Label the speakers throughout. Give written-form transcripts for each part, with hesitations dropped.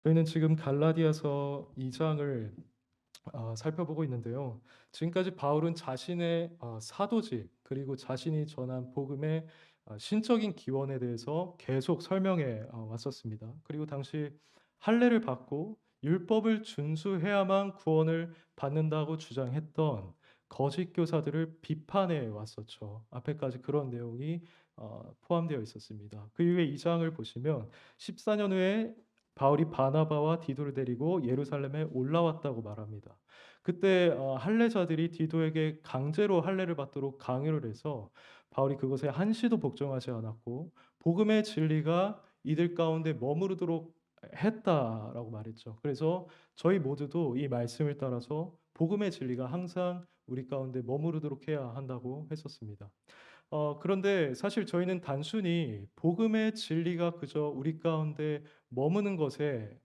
Speaker 1: 저희는 지금 갈라디아서 2장을 살펴보고 있는데요. 지금까지 바울은 자신의 사도직 그리고 자신이 전한 복음의 신적인 기원에 대해서 계속 설명해 왔었습니다. 그리고 당시 할례를 받고 율법을 준수해야만 구원을 받는다고 주장했던 거짓 교사들을 비판해 왔었죠. 앞에까지 그런 내용이 포함되어 있었습니다. 그 이후에 2장을 보시면 14년 후에 바울이 바나바와 디도를 데리고 예루살렘에 올라왔다고 말합니다. 그때 할례자들이 디도에게 강제로 할례를 받도록 강요를 해서 바울이 그것에 한시도 복종하지 않았고 복음의 진리가 이들 가운데 머무르도록 했다라고 말했죠. 그래서 저희 모두도 이 말씀을 따라서 복음의 진리가 항상 우리 가운데 머무르도록 해야 한다고 했었습니다. 그런데 사실 저희는 단순히 복음의 진리가 그저 우리 가운데 머무는 것에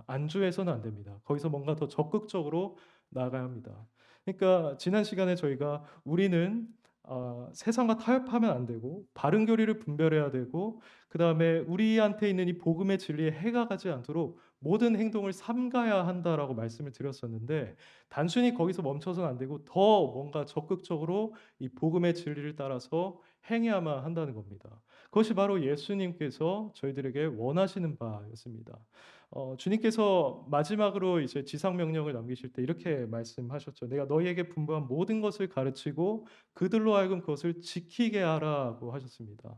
Speaker 1: 안주해서는 안 됩니다. 거기서 뭔가 더 적극적으로 나아가야 합니다. 그러니까 지난 시간에 저희가 우리는 세상과 타협하면 안 되고 바른 교리를 분별해야 되고 그다음에 우리한테 있는 이 복음의 진리에 해가 가지 않도록 모든 행동을 삼가야 한다라고 말씀을 드렸었는데 단순히 거기서 멈춰서는 안 되고 더 뭔가 적극적으로 이 복음의 진리를 따라서 행해야만 한다는 겁니다. 그것이 바로 예수님께서 저희들에게 원하시는 바였습니다. 주님께서 마지막으로 이제 지상 명령을 남기실 때 이렇게 말씀하셨죠. "내가 너희에게 분부한 모든 것을 가르치고 그들로 하여금 그것을 지키게 하라."고 하셨습니다.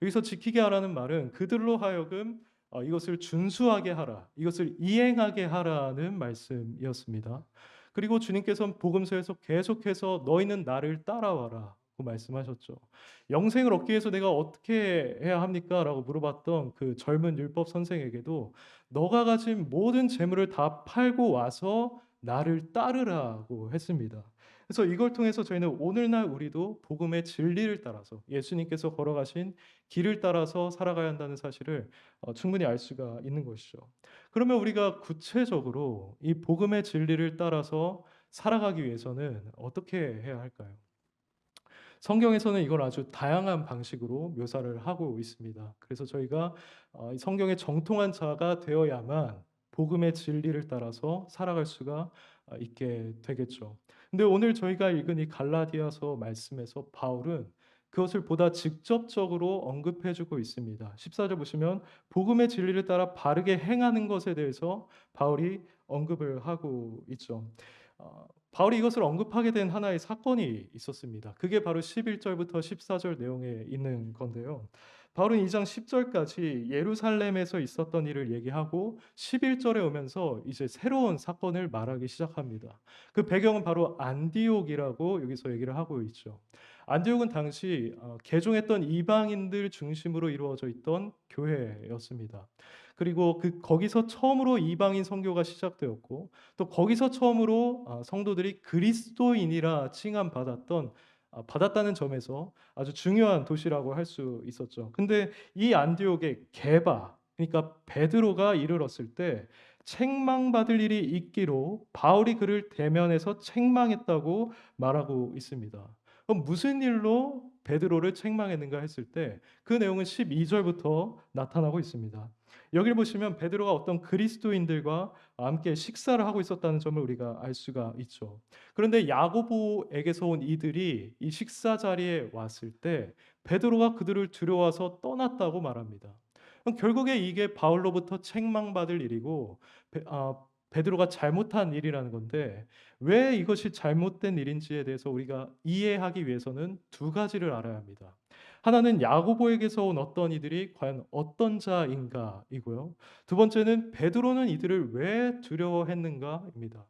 Speaker 1: 여기서 지키게 하라는 말은 그들로 하여금 이것을 준수하게 하라, 이것을 이행하게 하라는 말씀이었습니다. 그리고 주님께서는 복음서에서 계속해서 "너희는 나를 따라와라." 고 말씀하셨죠. "영생을 얻기 위해서 내가 어떻게 해야 합니까?"라고 물어봤던 그 젊은 율법 선생에게도 "너가 가진 모든 재물을 다 팔고 와서 나를 따르라."고 했습니다. 그래서 이걸 통해서 저희는 오늘날 우리도 복음의 진리를 따라서 예수님께서 걸어가신 길을 따라서 살아가야 한다는 사실을 충분히 알 수가 있는 것이죠. 그러면 우리가 구체적으로 이 복음의 진리를 따라서 살아가기 위해서는 어떻게 해야 할까요? 성경에서는 이걸 아주 다양한 방식으로 묘사를 하고 있습니다. 그래서 저희가 이 성경의 정통한 자가 되어야만 복음의 진리를 따라서 살아갈 수가 있게 되겠죠. 근데 오늘 저희가 읽은 이 갈라디아서 말씀에서 바울은 그것을 보다 직접적으로 언급해 주고 있습니다. 14절 보시면 복음의 진리를 따라 바르게 행하는 것에 대해서 바울이 언급을 하고 있죠. 바울이 이것을 언급하게 된 하나의 사건이 있었습니다. 그게 바로 11절부터 14절 내용에 있는 건데요. 바울은 2장 10절까지 예루살렘에서 있었던 일을 얘기하고 11절에 오면서 이제 새로운 사건을 말하기 시작합니다. 그 배경은 바로 안디옥이라고 여기서 얘기를 하고 있죠. 안디옥은 당시 개종했던 이방인들 중심으로 이루어져 있던 교회였습니다. 그리고 거기서 처음으로 이방인 선교가 시작되었고 또 거기서 처음으로 성도들이 그리스도인이라 칭함받았던 받았다는 점에서 아주 중요한 도시라고 할 수 있었죠. 근데 이 안디옥의 게바 그러니까 베드로가 이르렀을 때 책망받을 일이 있기로 바울이 그를 대면해서 책망했다고 말하고 있습니다. 그럼 무슨 일로 베드로를 책망했는가 했을 때 그 내용은 12절부터 나타나고 있습니다. 여기를 보시면 베드로가 어떤 그리스도인들과 함께 식사를 하고 있었다는 점을 우리가 알 수가 있죠. 그런데 야고보에게서 온 이들이 이 식사 자리에 왔을 때 베드로가 그들을 들여와서 떠났다고 말합니다. 그럼 결국에 이게 바울로부터 책망받을 일이고 베드로가 잘못한 일이라는 건데 왜 이것이 잘못된 일인지에 대해서 우리가 이해하기 위해서는 두 가지를 알아야 합니다. 하나는 야고보에게서 온 어떤 이들이 과연 어떤 자인가이고요. 두 번째는 베드로는 이들을 왜 두려워했는가입니다.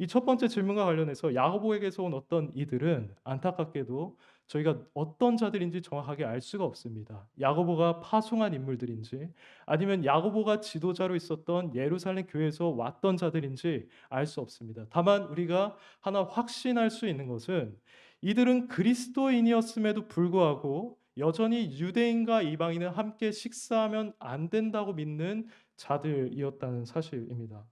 Speaker 1: 이 첫 번째 질문과 관련해서 야고보에게서 온 어떤 이들은 안타깝게도 저희가 어떤 자들인지 정확하게 알 수가 없습니다. 야고보가 파송한 인물들인지 아니면 야고보가 지도자로 있었던 예루살렘 교회에서 왔던 자들인지 알 수 없습니다. 다만 우리가 하나 확신할 수 있는 것은 이들은 그리스도인이었음에도 불구하고 여전히 유대인과 이방인은 함께 식사하면 안 된다고 믿는 자들이었다는 사실입니다.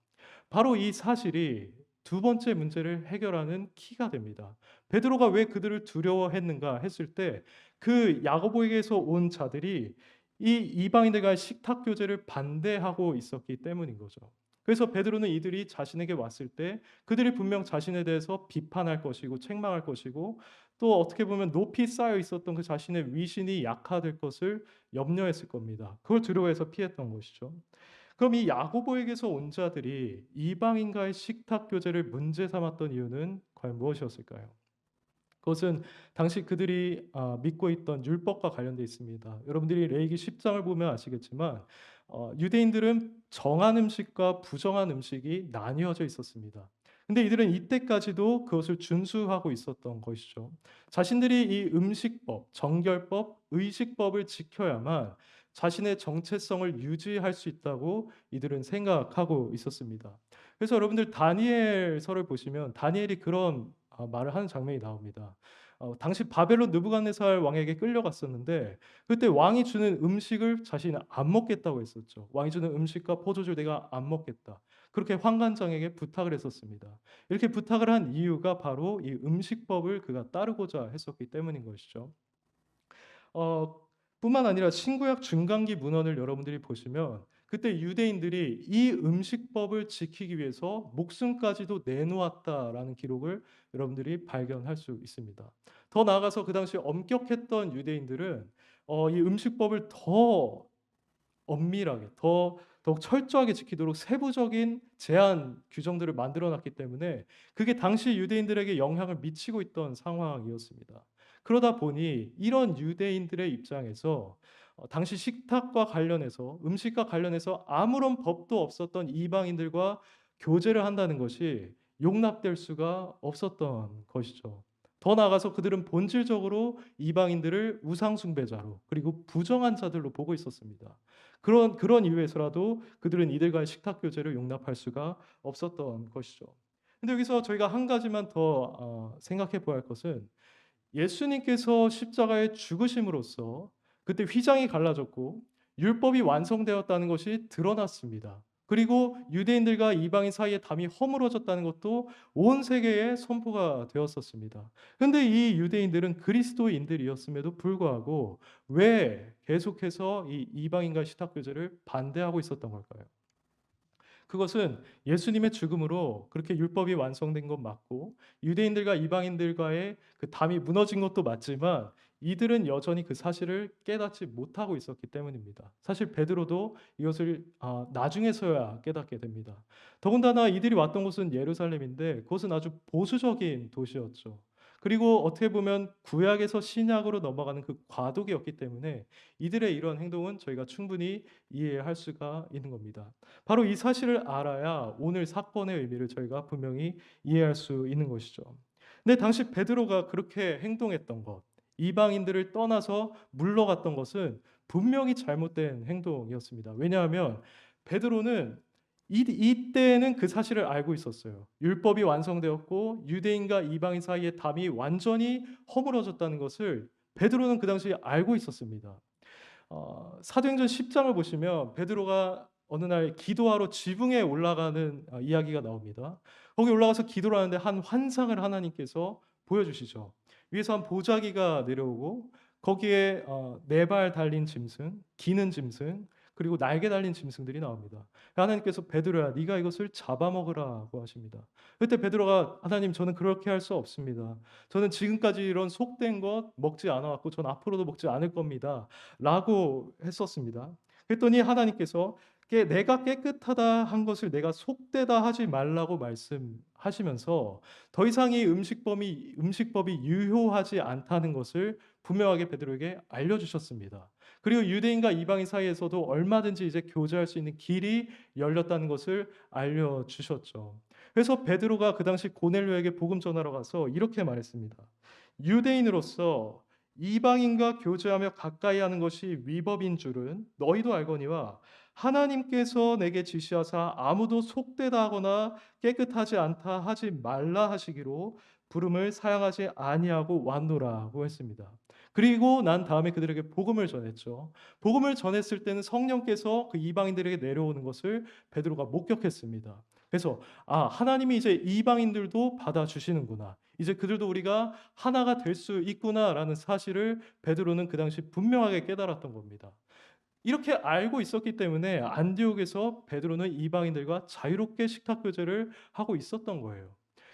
Speaker 1: 바로 이 사실이 두 번째 문제를 해결하는 키가 됩니다. 베드로가 왜 그들을 두려워했는가 했을 때 그 야고보에게서 온 자들이 이 이방인들과의 식탁 교제를 반대하고 있었기 때문인 거죠. 그래서 베드로는 이들이 자신에게 왔을 때 그들이 분명 자신에 대해서 비판할 것이고 책망할 것이고 또 어떻게 보면 높이 쌓여 있었던 그 자신의 위신이 약화될 것을 염려했을 겁니다. 그걸 두려워해서 피했던 것이죠. 그럼 이 야고보에게서 온 자들이 이방인과의 식탁 교제를 문제 삼았던 이유는 과연 무엇이었을까요? 그것은 당시 그들이 믿고 있던 율법과 관련돼 있습니다. 여러분들이 레위기 10장을 보면 아시겠지만 유대인들은 정한 음식과 부정한 음식이 나뉘어져 있었습니다. 근데 이들은 이때까지도 그것을 준수하고 있었던 것이죠. 자신들이 이 음식법, 정결법, 의식법을 지켜야만 자신의 정체성을 유지할 수 있다고 이들은 생각하고 있었습니다. 그래서 여러분들 다니엘서를 보시면 다니엘이 그런 말을 하는 장면이 나옵니다. 당시 바벨론 느부갓네살 왕에게 끌려갔었는데 그때 왕이 주는 음식을 자신이 안 먹겠다고 했었죠. 왕이 주는 음식과 포도주를 내가 안 먹겠다. 그렇게 환관장에게 부탁을 했었습니다. 이렇게 부탁을 한 이유가 바로 이 음식법을 그가 따르고자 했었기 때문인 것이죠. 어 뿐만 아니라 신구약 중간기 문헌을 여러분들이 보시면 그때 유대인들이 이 음식법을 지키기 위해서 목숨까지도 내놓았다라는 기록을 여러분들이 발견할 수 있습니다. 더 나아가서 그 당시 엄격했던 유대인들은 이 음식법을 더 엄밀하게 더욱 철저하게 지키도록 세부적인 제한 규정들을 만들어 놨기 때문에 그게 당시 유대인들에게 영향을 미치고 있던 상황이었습니다. 그러다 보니 이런 유대인들의 입장에서 당시 식탁과 관련해서 음식과 관련해서 아무런 법도 없었던 이방인들과 교제를 한다는 것이 용납될 수가 없었던 것이죠. 더 나아가서 그들은 본질적으로 이방인들을 우상 숭배자로 그리고 부정한 자들로 보고 있었습니다. 그런 이유에서라도 그들은 이들과의 식탁 교제를 용납할 수가 없었던 것이죠. 근데 여기서 저희가 한 가지만 더 생각해 보아야 할 것은 예수님께서 십자가에 죽으심으로써 그때 휘장이 갈라졌고 율법이 완성되었다는 것이 드러났습니다. 그리고 유대인들과 이방인 사이의 담이 허물어졌다는 것도 온 세계에 선포가 되었었습니다. 그런데 이 유대인들은 그리스도인들이었음에도 불구하고 왜 계속해서 이 이방인과 식탁 교제를 반대하고 있었던 걸까요? 그것은 예수님의 죽음으로 그렇게 율법이 완성된 것 맞고 유대인들과 이방인들과의 그 담이 무너진 것도 맞지만 이들은 여전히 그 사실을 깨닫지 못하고 있었기 때문입니다. 사실 베드로도 이것을 나중에서야 깨닫게 됩니다. 더군다나 이들이 왔던 곳은 예루살렘인데 그것은 아주 보수적인 도시였죠. 그리고 어떻게 보면 구약에서 신약으로 넘어가는 그 과도기였기 때문에 이들의 이런 행동은 저희가 충분히 이해할 수가 있는 겁니다. 바로 이 사실을 알아야 오늘 사건의 의미를 저희가 분명히 이해할 수 있는 것이죠. 근데 당시 베드로가 그렇게 행동했던 것, 이방인들을 떠나서 물러갔던 것은 분명히 잘못된 행동이었습니다. 왜냐하면 베드로는 이때는 그 사실을 알고 있었어요. 율법이 완성되었고 유대인과 이방인 사이의 담이 완전히 허물어졌다는 것을 베드로는 그 당시에 알고 있었습니다. 사도행전 10장을 보시면 베드로가 어느 날 기도하러 지붕에 올라가는 이야기가 나옵니다. 거기 올라가서 기도를 하는데 한 환상을 하나님께서 보여주시죠. 위에서 한 보자기가 내려오고 거기에 네 발 달린 짐승, 기는 짐승, 그리고 날개 달린 짐승들이 나옵니다. 하나님께서 베드로야, 네가 이것을 잡아먹으라고 하십니다. 그때 베드로가 하나님, 저는 그렇게 할 수 없습니다. 저는 지금까지 이런 속된 것 먹지 않아왔고, 전 앞으로도 먹지 않을 겁니다. 라고 했었습니다. 그랬더니 하나님께서 내가 깨끗하다 한 것을 내가 속되다 하지 말라고 말씀하시면서 더 이상 이 음식법이 유효하지 않다는 것을 분명하게 베드로에게 알려주셨습니다. 그리고 유대인과 이방인 사이에서도 얼마든지 이제 교제할 수 있는 길이 열렸다는 것을 알려주셨죠. 그래서 베드로가 그 당시 고넬료에게 복음 전하러 가서 이렇게 말했습니다. 유대인으로서 이방인과 교제하며 가까이 하는 것이 위법인 줄은 너희도 알거니와 하나님께서 내게 지시하사 아무도 속되다 하거나 깨끗하지 않다 하지 말라 하시기로 부름을 사양하지 아니하고 왔노라고 했습니다. 그리고 난 다음에 그들에게 복음을 전했죠. 복음을 전했을 때는 성령께서 그 이방인들에게 내려오는 것을 베드로가 목격했습니다. 그래서 하나님이 이제 이방인들도 받아주시는구나. 이제 그들도 우리가 하나가 될 수 있구나라는 사실을 베드로는 그 당시 분명하게 깨달았던 겁니다. 이렇게 알고 있었기 때문에 안디옥에서 베드로는 이방인들과 자유롭게 식탁 교제를 하고 있었던 거예요.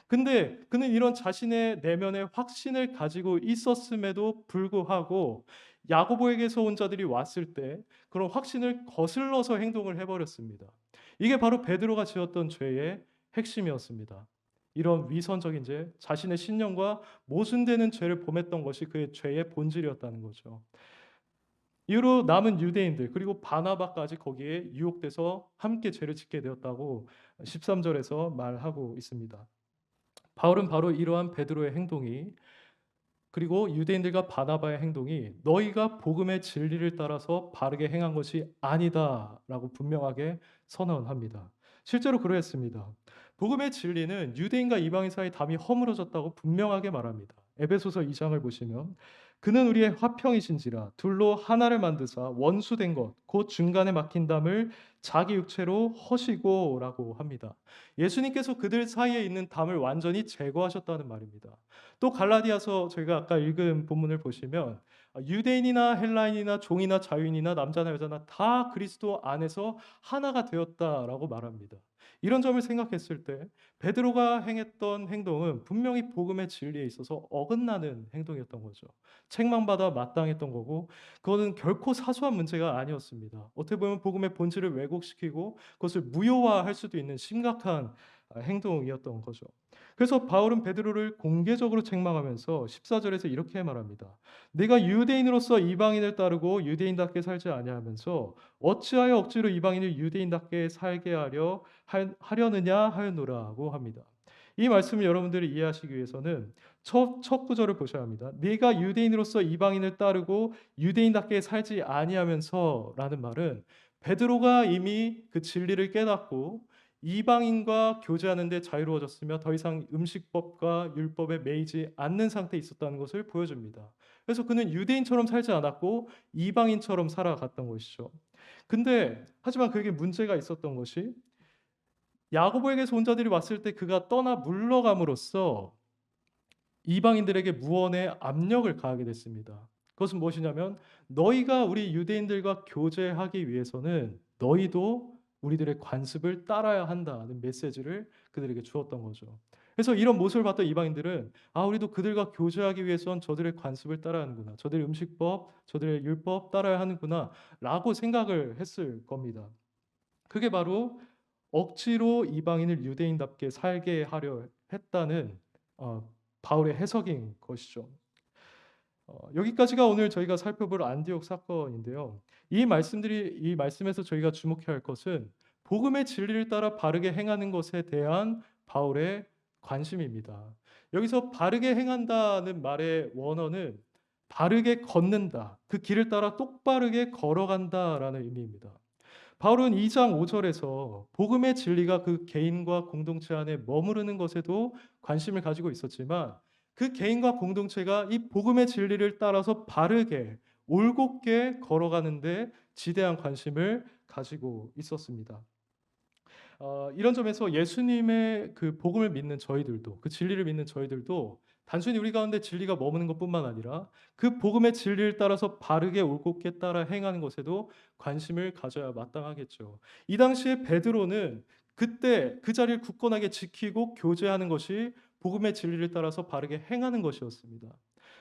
Speaker 1: 근데 그는 이런 자신의 내면의 확신을 가지고 있었음에도 불구하고 야고보에게서 온 자들이 왔을 때 그런 확신을 거슬러서 행동을 해버렸습니다. 이게 바로 베드로가 지었던 죄의 핵심이었습니다. 이런 위선적인 죄, 자신의 신념과 모순되는 죄를 범했던 것이 그의 죄의 본질이었다는 거죠. 이후로 남은 유대인들 그리고 바나바까지 거기에 유혹돼서 함께 죄를 짓게 되었다고 13절에서 말하고 있습니다. 바울은 바로 이러한 베드로의 행동이 그리고 유대인들과 바나바의 행동이 너희가 복음의 진리를 따라서 바르게 행한 것이 아니다라고 분명하게 선언합니다. 실제로 그러했습니다. 복음의 진리는 유대인과 이방인 사이 담이 허물어졌다고 분명하게 말합니다. 에베소서 2장을 보시면 그는 우리의 화평이신지라 둘로 하나를 만드사 원수된 것 곧 중간에 막힌 담을 자기 육체로 허시고라고 합니다. 예수님께서 그들 사이에 있는 담을 완전히 제거하셨다는 말입니다. 또 갈라디아서 저희가 아까 읽은 본문을 보시면 유대인이나 헬라인이나 종이나 자유인이나 남자나 여자나 다 그리스도 안에서 하나가 되었다라고 말합니다. 이런 점을 생각했을 때 베드로가 행했던 행동은 분명히 복음의 진리에 있어서 어긋나는 행동이었던 거죠. 책망받아 마땅했던 거고 그거는 결코 사소한 문제가 아니었습니다. 어떻게 보면 복음의 본질을 왜곡시키고 그것을 무효화할 수도 있는 심각한 행동이었던 거죠. 그래서 바울은 베드로를 공개적으로 책망하면서 14절에서 이렇게 말합니다. 내가 유대인으로서 이방인을 따르고 유대인답게 살지 아니하면서 어찌하여 억지로 이방인을 유대인답게 살게 하려느냐 하였노라고 합니다. 이 말씀을 여러분들이 이해하시기 위해서는 첫 구절을 보셔야 합니다. 네가 유대인으로서 이방인을 따르고 유대인답게 살지 아니하면서라는 말은 베드로가 이미 그 진리를 깨닫고 이방인과 교제하는 데 자유로워졌으며 더 이상 음식법과 율법에 매이지 않는 상태에 있었다는 것을 보여줍니다. 그래서 그는 유대인처럼 살지 않았고 이방인처럼 살아갔던 것이죠. 근데 하지만 그에게 문제가 있었던 것이 야고보에게서 온 자들이 왔을 때 그가 떠나 물러감으로써 이방인들에게 무언의 압력을 가하게 됐습니다. 그것은 무엇이냐면 너희가 우리 유대인들과 교제하기 위해서는 너희도 우리들의 관습을 따라야 한다는 메시지를 그들에게 주었던 거죠. 그래서 이런 모습을 봤던 이방인들은 우리도 그들과 교제하기 위해선 저들의 관습을 따라야 하는구나. 저들의 음식법, 저들의 율법 따라야 하는구나라고 생각을 했을 겁니다. 그게 바로 억지로 이방인을 유대인답게 살게 하려 했다는 바울의 해석인 것이죠. 여기까지가 오늘 저희가 살펴볼 안디옥 사건인데요. 이 말씀에서 저희가 주목해야 할 것은 복음의 진리를 따라 바르게 행하는 것에 대한 바울의 관심입니다. 여기서 바르게 행한다는 말의 원어는 바르게 걷는다. 그 길을 따라 똑바르게 걸어간다라는 의미입니다. 바울은 2장 5절에서 복음의 진리가 그 개인과 공동체 안에 머무르는 것에도 관심을 가지고 있었지만 그 개인과 공동체가 이 복음의 진리를 따라서 바르게 올곧게 걸어가는데 지대한 관심을 가지고 있었습니다. 이런 점에서 예수님의 그 복음을 믿는 저희들도 그 진리를 믿는 저희들도 단순히 우리 가운데 진리가 머무는 것뿐만 아니라 그 복음의 진리를 따라서 바르게 올곧게 따라 행하는 것에도 관심을 가져야 마땅하겠죠. 이 당시에 베드로는 그때 그 자리를 굳건하게 지키고 교제하는 것이 복음의 진리를 따라서 바르게 행하는 것이었습니다.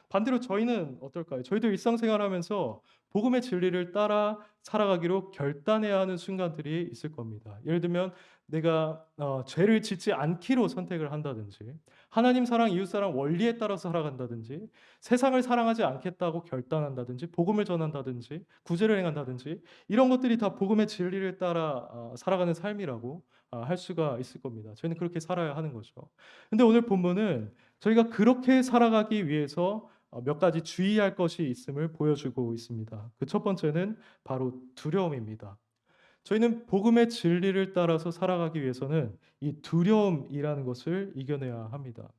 Speaker 1: 반대로 저희는 어떨까요? 저희도 일상생활하면서 복음의 진리를 따라 살아가기로 결단해야 하는 순간들이 있을 겁니다. 예를 들면 내가 죄를 짓지 않기로 선택을 한다든지 하나님 사랑, 이웃 사랑 원리에 따라서 살아간다든지 세상을 사랑하지 않겠다고 결단한다든지 복음을 전한다든지 구제를 행한다든지 이런 것들이 다 복음의 진리를 따라 살아가는 삶이라고 할 수가 있을 겁니다. 저희는 그렇게 살아야 하는 거죠. 근데 오늘 본문은 저희가 그렇게 살아가기 위해서 몇 가지 주의할 것이 있음을 보여주고 있습니다. 그 첫 번째는 바로 두려움입니다. 저희는 복음의 진리를 따라서 살아가기 위해서는 이 두려움이라는 것을 이겨내야 합니다.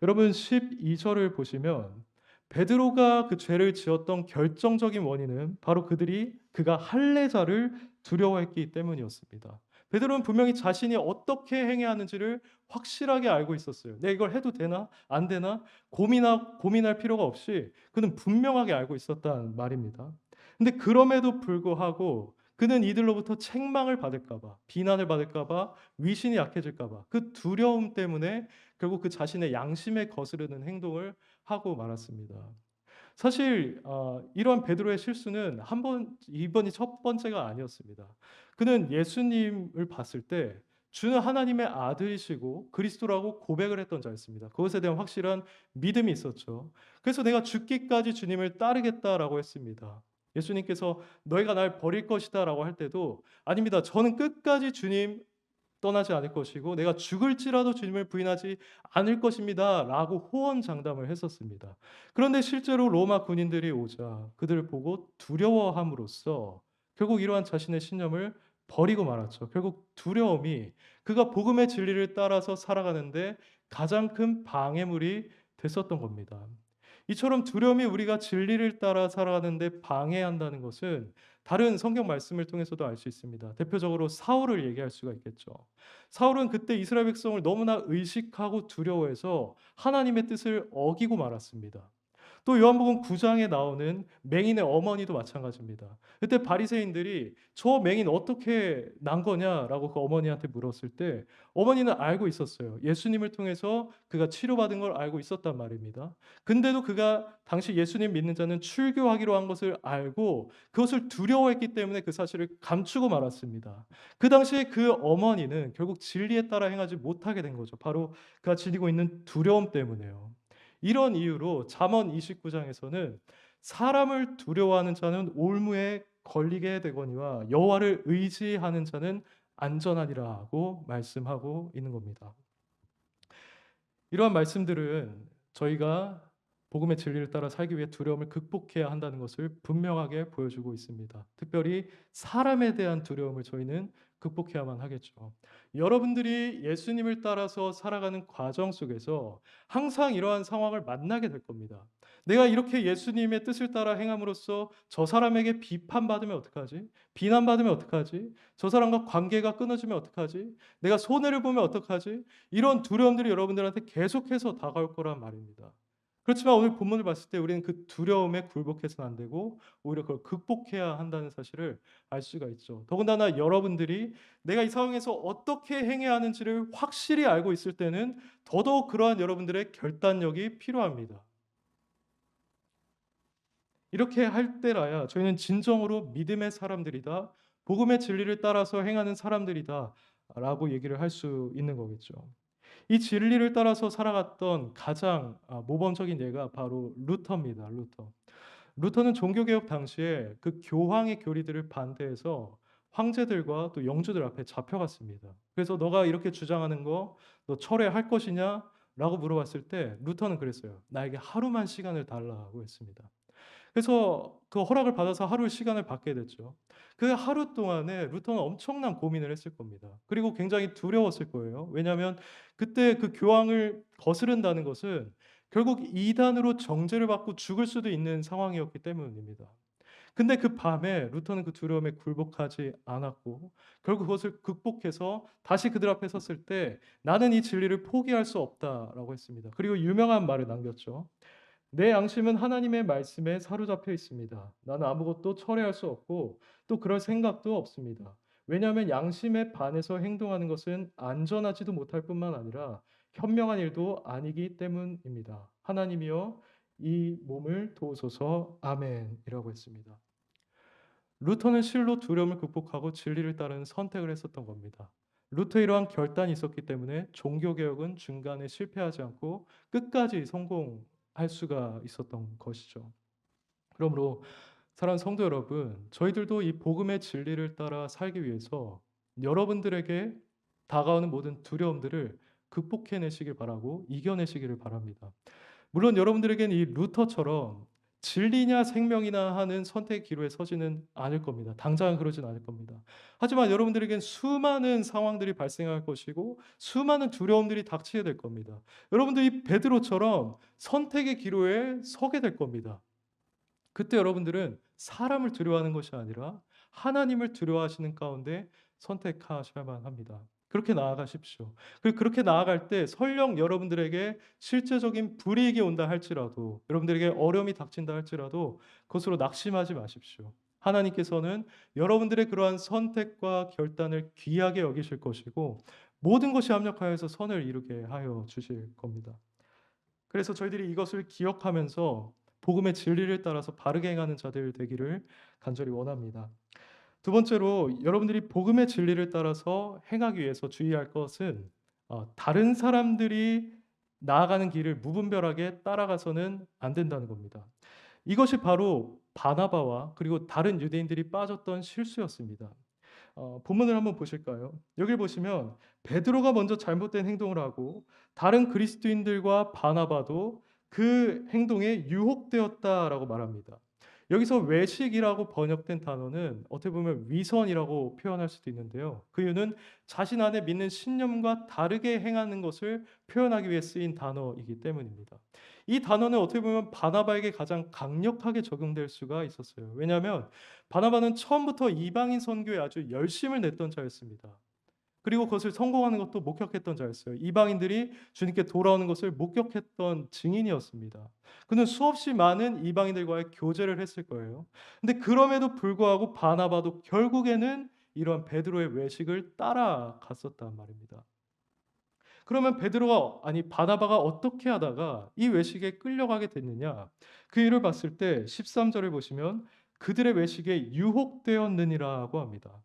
Speaker 1: 여러분 12절을 보시면 베드로가 그 죄를 지었던 결정적인 원인은 바로 그가 할례자를 두려워했기 때문이었습니다. 베드로는 분명히 자신이 어떻게 행해야 하는지를 확실하게 알고 있었어요. 내가 이걸 해도 되나? 안 되나? 고민할 필요가 없이 그는 분명하게 알고 있었단 말입니다. 근데 그럼에도 불구하고 그는 이들로부터 책망을 받을까 봐, 비난을 받을까 봐, 위신이 약해질까 봐, 그 두려움 때문에 결국 그 자신의 양심에 거스르는 행동을 하고 말았습니다. 사실 이러한 베드로의 실수는 한 번 이번이 첫 번째가 아니었습니다. 그는 예수님을 봤을 때 주는 하나님의 아들이시고 그리스도라고 고백을 했던 자였습니다. 그것에 대한 확실한 믿음이 있었죠. 그래서 "내가 죽기까지 주님을 따르겠다."라고 했습니다. 예수님께서 "너희가 날 버릴 것이다."라고 할 때도 "아닙니다. 저는 끝까지 주님 떠나지 않을 것이고 내가 죽을지라도 주님을 부인하지 않을 것입니다."라고 호언장담을 했었습니다. 그런데 실제로 로마 군인들이 오자 그들을 보고 두려워함으로써 결국 이러한 자신의 신념을 버리고 말았죠. 결국 두려움이 그가 복음의 진리를 따라서 살아가는데 가장 큰 방해물이 됐었던 겁니다. 이처럼 두려움이 우리가 진리를 따라 살아가는데 방해한다는 것은 다른 성경 말씀을 통해서도 알 수 있습니다. 대표적으로 사울을 얘기할 수가 있겠죠. 사울은 그때 이스라엘 백성을 너무나 의식하고 두려워해서 하나님의 뜻을 어기고 말았습니다. 또 요한복음 9 장에 나오는 맹인의 어머니도 마찬가지입니다. 그때 바리새인들이 "저 맹인 어떻게 난 거냐?"라고 그 어머니한테 물었을 때 어머니는 알고 있었어요. 예수님을 통해서 그가 치료받은 걸 알고 있었단 말입니다. 근데도 그가 당시 예수님 믿는 자는 출교하기로 한 것을 알고 그것을 두려워했기 때문에 그 사실을 감추고 말았습니다. 그 당시에 그 어머니는 결국 진리에 따라 행하지 못하게 된 거죠. 바로 그가 지니고 있는 두려움 때문에요. 이런 이유로 잠언 29 장에서는 "사람을 두려워하는 자는 올무에 걸리게 되거니와 여호와를 의지하는 자는 안전하리라."고 말씀하고 있는 겁니다. 이러한 말씀들은 저희가 복음의 진리를 따라 살기 위해 두려움을 극복해야 한다는 것을 분명하게 보여주고 있습니다. 특별히 사람에 대한 두려움을 저희는 극복해야만 하겠죠. 여러분들이 예수님을 따라서 살아가는 과정 속에서 항상 이러한 상황을 만나게 될 겁니다. 내가 이렇게 예수님의 뜻을 따라 행함으로써 저 사람에게 비판받으면 어떡하지? 비난받으면 어떡하지? 저 사람과 관계가 끊어지면 어떡하지? 내가 손해를 보면 어떡하지? 이런 두려움들이 여러분들한테 계속해서 다가올 거란 말입니다. 그렇지만 오늘 본문을 봤을 때 우리는 그 두려움에 굴복해서는 안 되고 오히려 그걸 극복해야 한다는 사실을 알 수가 있죠. 더군다나 여러분들이 내가 이 상황에서 어떻게 행해야 하는지를 확실히 알고 있을 때는 더더욱 그러한 여러분들의 결단력이 필요합니다. 이렇게 할 때라야 저희는 진정으로 믿음의 사람들이다. 복음의 진리를 따라서 행하는 사람들이다라고 얘기를 할 수 있는 거겠죠. 이 진리를 따라서 살아갔던 가장 모범적인 예가 바로 루터입니다. 루터. 루터는 종교개혁 당시에 그 교황의 교리들을 반대해서 황제들과 또 영주들 앞에 잡혀갔습니다. 그래서 "너가 이렇게 주장하는 거 너 철회할 것이냐?"라고 물어봤을 때 루터는 그랬어요. "나에게 하루만 시간을 달라."고 했습니다. 그래서 그 허락을 받아서 하루의 시간을 받게 됐죠. 그 하루 동안에 루터는 엄청난 고민을 했을 겁니다. 그리고 굉장히 두려웠을 거예요. 왜냐하면 그때 그 교황을 거스른다는 것은 결국 이단으로 정죄를 받고 죽을 수도 있는 상황이었기 때문입니다. 근데 그 밤에 루터는 그 두려움에 굴복하지 않았고 결국 그것을 극복해서 다시 그들 앞에 섰을 때 "나는 이 진리를 포기할 수 없다."라고 했습니다. 그리고 유명한 말을 남겼죠. "내 양심은 하나님의 말씀에 사로잡혀 있습니다. 나는 아무것도 철회할 수 없고 또 그럴 생각도 없습니다. 왜냐하면 양심에 반해서 행동하는 것은 안전하지도 못할 뿐만 아니라 현명한 일도 아니기 때문입니다. 하나님이여 이 몸을 도우소서. 아멘이라고 했습니다. 루터는 실로 두려움을 극복하고 진리를 따르는 선택을 했었던 겁니다. 루터의 이러한 결단이 있었기 때문에 종교개혁은 중간에 실패하지 않고 끝까지 성공할 수가 있었던 것이죠. 그러므로 사랑하는 성도 여러분, 저희들도 이 복음의 진리를 따라 살기 위해서 여러분들에게 다가오는 모든 두려움들을 극복해내시길 바라고 이겨내시기를 바랍니다. 물론 여러분들에겐 이 루터처럼 진리냐 생명이나 하는 선택의 기로에 서지는 않을 겁니다. 당장은 그러진 않을 겁니다. 하지만 여러분들에겐 수많은 상황들이 발생할 것이고 수많은 두려움들이 닥치게 될 겁니다. 여러분도 이 베드로처럼 선택의 기로에 서게 될 겁니다. 그때 여러분들은 사람을 두려워하는 것이 아니라 하나님을 두려워하시는 가운데 선택하셔야만 합니다. 그렇게 나아가십시오. 그리고 그렇게 나아갈 때 설령 여러분들에게 실제적인 불이익이 온다 할지라도 여러분들에게 어려움이 닥친다 할지라도 그것으로 낙심하지 마십시오. 하나님께서는 여러분들의 그러한 선택과 결단을 귀하게 여기실 것이고 모든 것이 합력하여서 선을 이루게 하여 주실 겁니다. 그래서 저희들이 이것을 기억하면서 복음의 진리를 따라서 바르게 행하는 자들 되기를 간절히 원합니다. 두 번째로 여러분들이 복음의 진리를 따라서 행하기 위해서 주의할 것은 다른 사람들이 나아가는 길을 무분별하게 따라가서는 안 된다는 겁니다. 이것이 바로 바나바와 그리고 다른 유대인들이 빠졌던 실수였습니다. 본문을 한번 보실까요? 여기 보시면 베드로가 먼저 잘못된 행동을 하고 다른 그리스도인들과 바나바도 그 행동에 유혹되었다라고 말합니다. 여기서 외식이라고 번역된 단어는 어떻게 보면 위선이라고 표현할 수도 있는데요. 그 이유는 자신 안에 믿는 신념과 다르게 행하는 것을 표현하기 위해 쓰인 단어이기 때문입니다. 이 단어는 어떻게 보면 바나바에게 가장 강력하게 적용될 수가 있었어요. 왜냐하면 바나바는 처음부터 이방인 선교에 아주 열심을 냈던 자였습니다. 그리고 그것을 성공하는 것도 목격했던 자였어요. 이방인들이 주님께 돌아오는 것을 목격했던 증인이었습니다. 그는 수없이 많은 이방인들과의 교제를 했을 거예요. 근데 그럼에도 불구하고 바나바도 결국에는 이러한 베드로의 외식을 따라갔었단 말입니다. 그러면 바나바가 어떻게 하다가 이 외식에 끌려가게 됐느냐? 그 일을 봤을 때 13절을 보시면 그들의 외식에 유혹되었느니라고 합니다.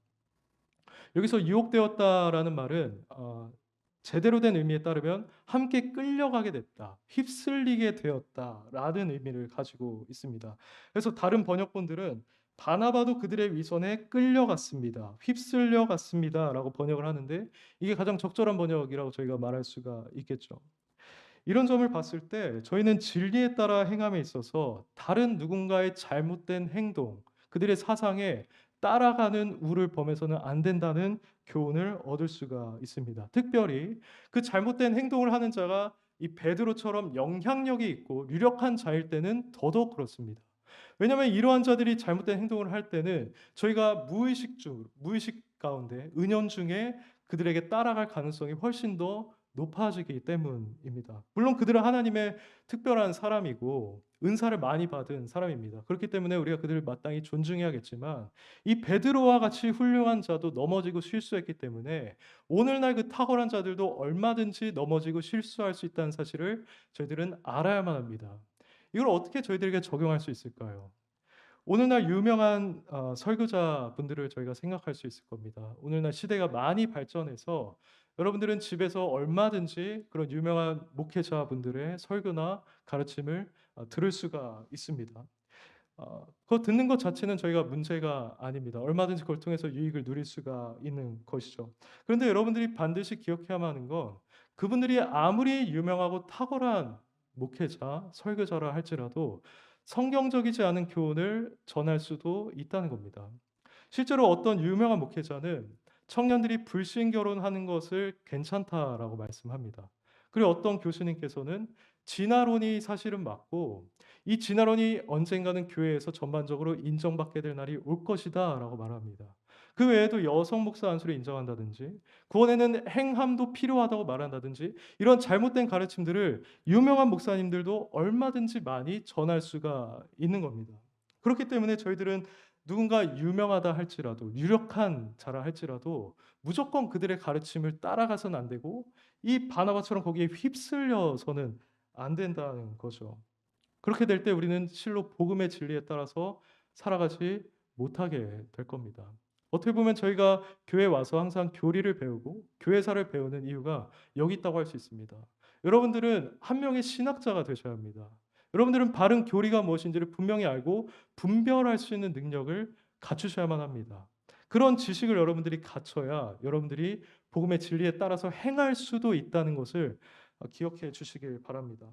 Speaker 1: 여기서 유혹되었다라는 말은 제대로 된 의미에 따르면 함께 끌려가게 됐다, 휩쓸리게 되었다라는 의미를 가지고 있습니다. 그래서 다른 번역본들은 바나바도 그들의 위선에 끌려갔습니다, 휩쓸려 갔습니다라고 번역을 하는데 이게 가장 적절한 번역이라고 저희가 말할 수가 있겠죠. 이런 점을 봤을 때 저희는 진리에 따라 행함에 있어서 다른 누군가의 잘못된 행동, 그들의 사상에 따라가는 우를 범해서는 안 된다는 교훈을 얻을 수가 있습니다. 특별히 그 잘못된 행동을 하는 자가 이 베드로처럼 영향력이 있고 유력한 자일 때는 더더욱 그렇습니다. 왜냐하면 이러한 자들이 잘못된 행동을 할 때는 저희가 무의식 가운데 은연중에 그들에게 따라갈 가능성이 훨씬 더 높아지기 때문입니다. 물론 그들은 하나님의 특별한 사람이고 은사를 많이 받은 사람입니다. 그렇기 때문에 우리가 그들을 마땅히 존중해야겠지만 이 베드로와 같이 훌륭한 자도 넘어지고 실수했기 때문에 오늘날 그 탁월한 자들도 얼마든지 넘어지고 실수할 수 있다는 사실을 저희들은 알아야만 합니다. 이걸 어떻게 저희들에게 적용할 수 있을까요? 오늘날 유명한 설교자분들을 저희가 생각할 수 있을 겁니다. 오늘날 시대가 많이 발전해서 여러분들은 집에서 얼마든지 그런 유명한 목회자분들의 설교나 가르침을 들을 수가 있습니다. 그거 듣는 것 자체는 저희가 문제가 아닙니다. 얼마든지 그걸 통해서 유익을 누릴 수가 있는 것이죠. 그런데 여러분들이 반드시 기억해야만 하는 건 그분들이 아무리 유명하고 탁월한 목회자, 설교자라 할지라도 성경적이지 않은 교훈을 전할 수도 있다는 겁니다. 실제로 어떤 유명한 목회자는 청년들이 불신 결혼하는 것을 괜찮다라고 말씀합니다. 그리고 어떤 교수님께서는 진화론이 사실은 맞고 이 진화론이 언젠가는 교회에서 전반적으로 인정받게 될 날이 올 것이다라고 말합니다. 그 외에도 여성 목사 안수를 인정한다든지 구원에는 행함도 필요하다고 말한다든지 이런 잘못된 가르침들을 유명한 목사님들도 얼마든지 많이 전할 수가 있는 겁니다. 그렇기 때문에 저희들은 누군가 유명하다 할지라도 유력한 자라 할지라도 무조건 그들의 가르침을 따라가서는 안 되고 이 바나바처럼 거기에 휩쓸려서는 안 된다는 거죠. 그렇게 될 때 우리는 실로 복음의 진리에 따라서 살아가지 못하게 될 겁니다. 어떻게 보면 저희가 교회에 와서 항상 교리를 배우고 교회사를 배우는 이유가 여기 있다고 할 수 있습니다. 여러분들은 한 명의 신학자가 되셔야 합니다. 여러분들은 바른 교리가 무엇인지를 분명히 알고 분별할 수 있는 능력을 갖추셔야만 합니다. 그런 지식을 여러분들이 갖춰야 여러분들이 복음의 진리에 따라서 행할 수도 있다는 것을 기억해 주시길 바랍니다.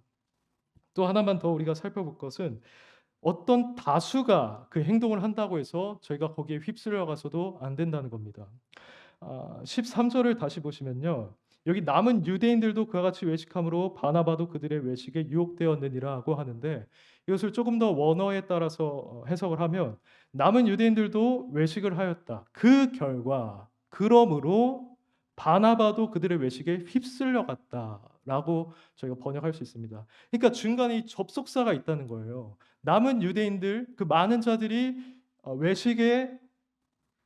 Speaker 1: 또 하나만 더 우리가 살펴볼 것은 어떤 다수가 그 행동을 한다고 해서 저희가 거기에 휩쓸려 가서도 안 된다는 겁니다. 13절을 다시 보시면요. 여기 남은 유대인들도 그와 같이 외식함으로 바나바도 그들의 외식에 유혹되었느니라고 하는데 이것을 조금 더 원어에 따라서 해석을 하면 남은 유대인들도 외식을 하였다. 그 결과 그러므로 바나바도 그들의 외식에 휩쓸려 갔다라고 저희가 번역할 수 있습니다. 그러니까 중간에 이 접속사가 있다는 거예요. 남은 유대인들 그 많은 자들이 외식에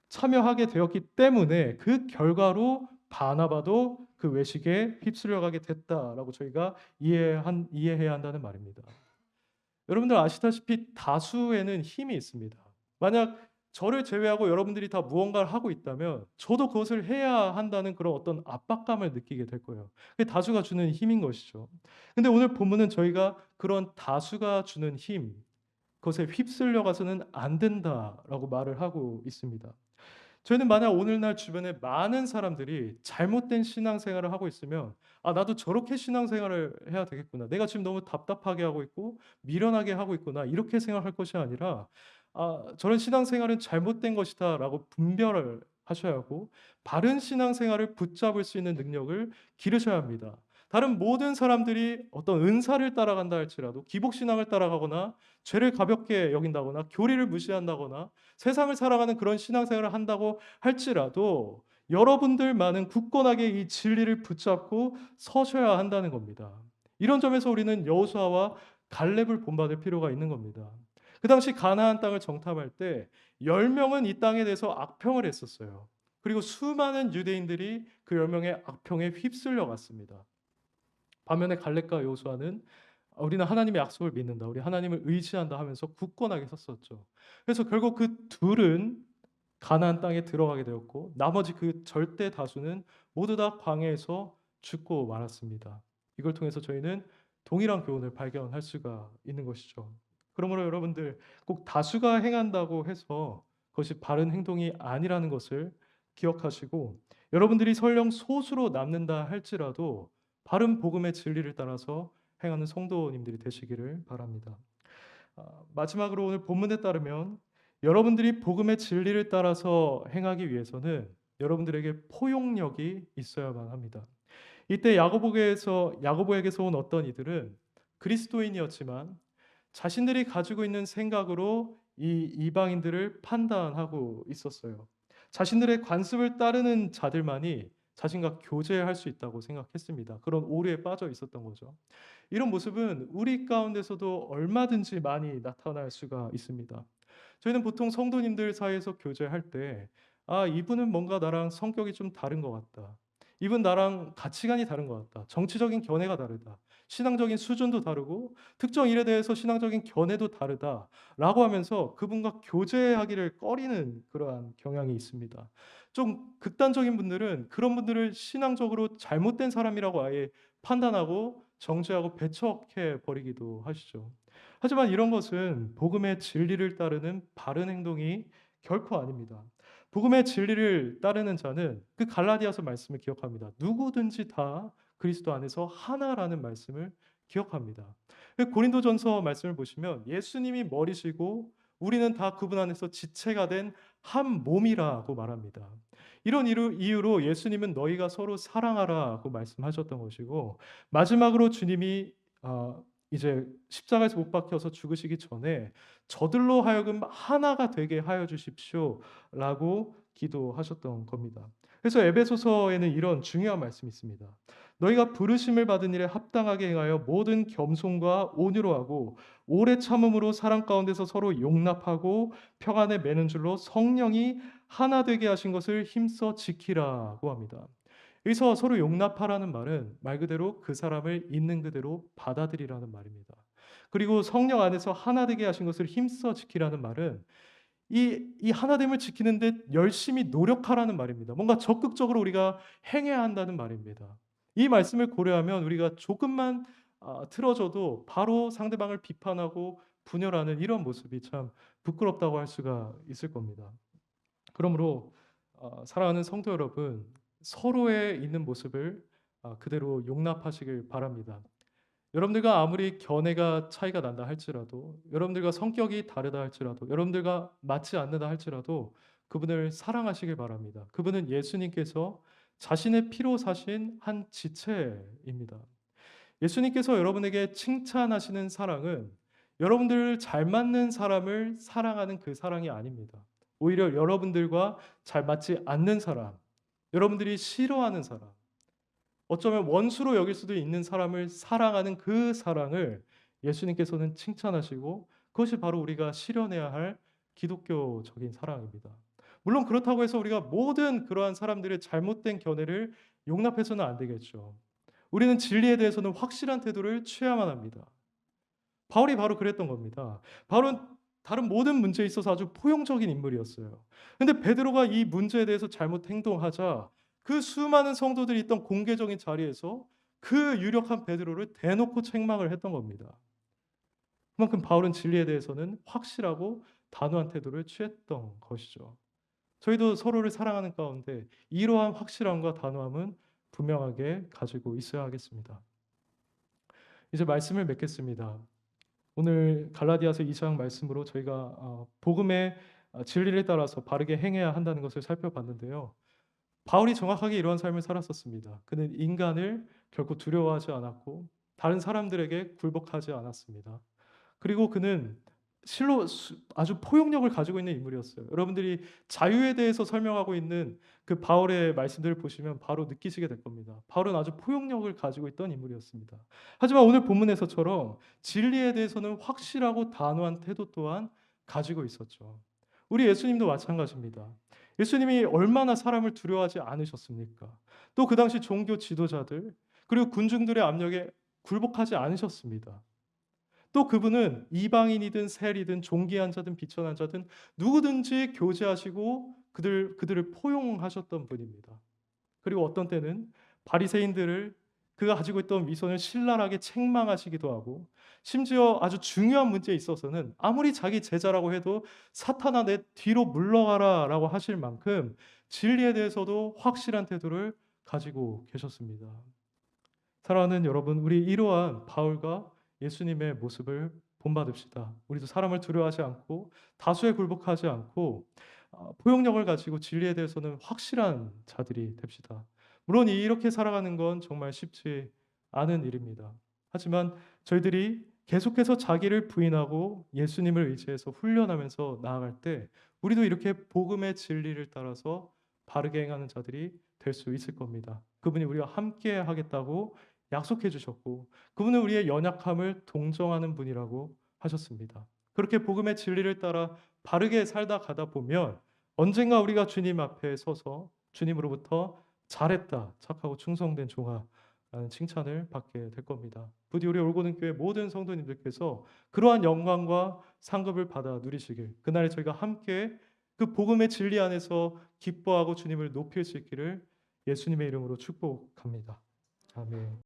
Speaker 1: 참여하게 되었기 때문에 그 결과로 바나바도 그 외식에 휩쓸려가게 됐다라고 저희가 이해해야 한다는 말입니다. 여러분들 아시다시피 다수에는 힘이 있습니다. 만약 저를 제외하고 여러분들이 다 무언가를 하고 있다면 저도 그것을 해야 한다는 그런 어떤 압박감을 느끼게 될 거예요. 그게 다수가 주는 힘인 것이죠. 근데 오늘 본문은 저희가 그런 다수가 주는 힘, 그것에 휩쓸려 가서는 안 된다라고 말을 하고 있습니다. 저희는 만약 오늘날 주변에 많은 사람들이 잘못된 신앙생활을 하고 있으면 '아 나도 저렇게 신앙생활을 해야 되겠구나. 내가 지금 너무 답답하게 하고 있고 미련하게 하고 있구나.' 이렇게 생각할 것이 아니라 '아 저런 신앙생활은 잘못된 것이다.'라고 분별을 하셔야 하고 바른 신앙생활을 붙잡을 수 있는 능력을 기르셔야 합니다. 다른 모든 사람들이 어떤 은사를 따라간다 할지라도 기복신앙을 따라가거나 죄를 가볍게 여긴다거나 교리를 무시한다거나 세상을 살아가는 그런 신앙생활을 한다고 할지라도 여러분들만은 굳건하게 이 진리를 붙잡고 서셔야 한다는 겁니다. 이런 점에서 우리는 여호수아와 갈렙을 본받을 필요가 있는 겁니다. 그 당시 가나안 땅을 정탐할 때 10명은 이 땅에 대해서 악평을 했었어요. 그리고 수많은 유대인들이 그 10명의 악평에 휩쓸려 갔습니다. 반면에 갈렙과 여호수아는 우리는 하나님의 약속을 믿는다. 우리 하나님을 의지한다 하면서 굳건하게 섰었죠. 그래서 결국 그 둘은 가나안 땅에 들어가게 되었고 나머지 그 절대 다수는 모두 다 광야에서 죽고 말았습니다. 이걸 통해서 저희는 동일한 교훈을 발견할 수가 있는 것이죠. 그러므로 여러분들 꼭 다수가 행한다고 해서 그것이 바른 행동이 아니라는 것을 기억하시고 여러분들이 설령 소수로 남는다 할지라도 바른 복음의 진리를 따라서 행하는 성도님들이 되시기를 바랍니다. 마지막으로 오늘 본문에 따르면 여러분들이 복음의 진리를 따라서 행하기 위해서는 여러분들에게 포용력이 있어야만 합니다. 이때 야고보에게서 온 어떤 이들은 그리스도인이었지만 자신들이 가지고 있는 생각으로 이 이방인들을 판단하고 있었어요. 자신들의 관습을 따르는 자들만이 자신과 교제할 수 있다고 생각했습니다. 그런 오류에 빠져 있었던 거죠. 이런 모습은 우리 가운데서도 얼마든지 많이 나타날 수가 있습니다. 저희는 보통 성도님들 사이에서 교제할 때, 아, 이분은 뭔가 나랑 성격이 좀 다른 것 같다. 이분 나랑 가치관이 다른 것 같다. 정치적인 견해가 다르다. 신앙적인 수준도 다르고 특정 일에 대해서 신앙적인 견해도 다르다라고 하면서 그분과 교제하기를 꺼리는 그러한 경향이 있습니다. 좀 극단적인 분들은 그런 분들을 신앙적으로 잘못된 사람이라고 아예 판단하고 정죄하고 배척해 버리기도 하시죠. 하지만 이런 것은 복음의 진리를 따르는 바른 행동이 결코 아닙니다. 복음의 진리를 따르는 자는 그 갈라디아서 말씀을 기억합니다. 누구든지 다 그리스도 안에서 하나라는 말씀을 기억합니다. 그 고린도전서 말씀을 보시면 예수님이 머리시고 우리는 다 그분 안에서 지체가 된 한 몸이라고 말합니다. 이런 이유로 예수님은 너희가 서로 사랑하라고 말씀하셨던 것이고 마지막으로 주님이 이제 십자가에서 못 박혀서 죽으시기 전에 저들로 하여금 하나가 되게 하여 주십시오라고 기도하셨던 겁니다. 그래서 에베소서에는 이런 중요한 말씀이 있습니다. 너희가 부르심을 받은 일에 합당하게 행하여 모든 겸손과 온유로 하고 오래 참음으로 사랑 가운데서 서로 용납하고 평안에 매는 줄로 성령이 하나 되게 하신 것을 힘써 지키라고 합니다. 여기서 서로 용납하라는 말은 말 그대로 그 사람을 있는 그대로 받아들이라는 말입니다. 그리고 성령 안에서 하나 되게 하신 것을 힘써 지키라는 말은 이 하나됨을 지키는 데 열심히 노력하라는 말입니다. 뭔가 적극적으로 우리가 행해야 한다는 말입니다. 이 말씀을 고려하면 우리가 조금만 틀어져도 바로 상대방을 비판하고 분열하는 이런 모습이 참 부끄럽다고 할 수가 있을 겁니다. 그러므로 사랑하는 성도 여러분, 서로의 있는 모습을 그대로 용납하시길 바랍니다. 여러분들과 아무리 견해가 차이가 난다 할지라도, 여러분들과 성격이 다르다 할지라도, 여러분들과 맞지 않는다 할지라도 그분을 사랑하시길 바랍니다. 그분은 예수님께서 자신의 피로 사신 한 지체입니다. 예수님께서 여러분에게 칭찬하시는 사랑은 여러분들 잘 맞는 사람을 사랑하는 그 사랑이 아닙니다. 오히려 여러분들과 잘 맞지 않는 사람, 여러분들이 싫어하는 사람, 어쩌면 원수로 여길 수도 있는 사람을 사랑하는 그 사랑을 예수님께서는 칭찬하시고 그것이 바로 우리가 실현해야 할 기독교적인 사랑입니다. 물론 그렇다고 해서 우리가 모든 그러한 사람들의 잘못된 견해를 용납해서는 안 되겠죠. 우리는 진리에 대해서는 확실한 태도를 취해야만 합니다. 바울이 바로 그랬던 겁니다. 바울은 다른 모든 문제에 있어서 아주 포용적인 인물이었어요. 근데 베드로가 이 문제에 대해서 잘못 행동하자 그 수많은 성도들이 있던 공개적인 자리에서 그 유력한 베드로를 대놓고 책망을 했던 겁니다. 그만큼 바울은 진리에 대해서는 확실하고 단호한 태도를 취했던 것이죠. 저희도 서로를 사랑하는 가운데 이러한 확실함과 단호함은 분명하게 가지고 있어야 하겠습니다. 이제 말씀을 맺겠습니다. 오늘 갈라디아서 2장 말씀으로 저희가 복음의 진리를 따라서 바르게 행해야 한다는 것을 살펴봤는데요. 바울이 정확하게 이러한 삶을 살았었습니다. 그는 인간을 결코 두려워하지 않았고 다른 사람들에게 굴복하지 않았습니다. 그리고 그는 실로 아주 포용력을 가지고 있는 인물이었어요. 여러분들이 자유에 대해서 설명하고 있는 그 바울의 말씀들을 보시면 바로 느끼시게 될 겁니다. 바울은 아주 포용력을 가지고 있던 인물이었습니다. 하지만 오늘 본문에서처럼 진리에 대해서는 확실하고 단호한 태도 또한 가지고 있었죠. 우리 예수님도 마찬가지입니다. 예수님이 얼마나 사람을 두려워하지 않으셨습니까? 또 그 당시 종교 지도자들 그리고 군중들의 압력에 굴복하지 않으셨습니다. 또 그분은 이방인이든 세리든 종기한 자든 비천한 자든 누구든지 교제하시고 그들을 포용하셨던 분입니다. 그리고 어떤 때는 바리새인들을 그가 가지고 있던 위선을 신랄하게 책망하시기도 하고 심지어 아주 중요한 문제에 있어서는 아무리 자기 제자라고 해도 사탄아 내 뒤로 물러가라라고 하실 만큼 진리에 대해서도 확실한 태도를 가지고 계셨습니다. 사랑하는 여러분, 우리 이러한 바울과 예수님의 모습을 본받읍시다. 우리도 사람을 두려워하지 않고 다수에 굴복하지 않고 포용력을 가지고 진리에 대해서는 확실한 자들이 됩시다. 물론 이렇게 살아가는 건 정말 쉽지 않은 일입니다. 하지만 저희들이 계속해서 자기를 부인하고 예수님을 의지해서 훈련하면서 나아갈 때 우리도 이렇게 복음의 진리를 따라서 바르게 행하는 자들이 될 수 있을 겁니다. 그분이 우리와 함께 하겠다고 약속해 주셨고 그분은 우리의 연약함을 동정하는 분이라고 하셨습니다. 그렇게 복음의 진리를 따라 바르게 살다 가다 보면 언젠가 우리가 주님 앞에 서서 주님으로부터 잘했다, 착하고 충성된 종아라는 칭찬을 받게 될 겁니다. 부디 우리 올고는 교회 모든 성도님들께서 그러한 영광과 상급을 받아 누리시길 그날에 저희가 함께 그 복음의 진리 안에서 기뻐하고 주님을 높일 수 있기를 예수님의 이름으로 축복합니다. 아멘.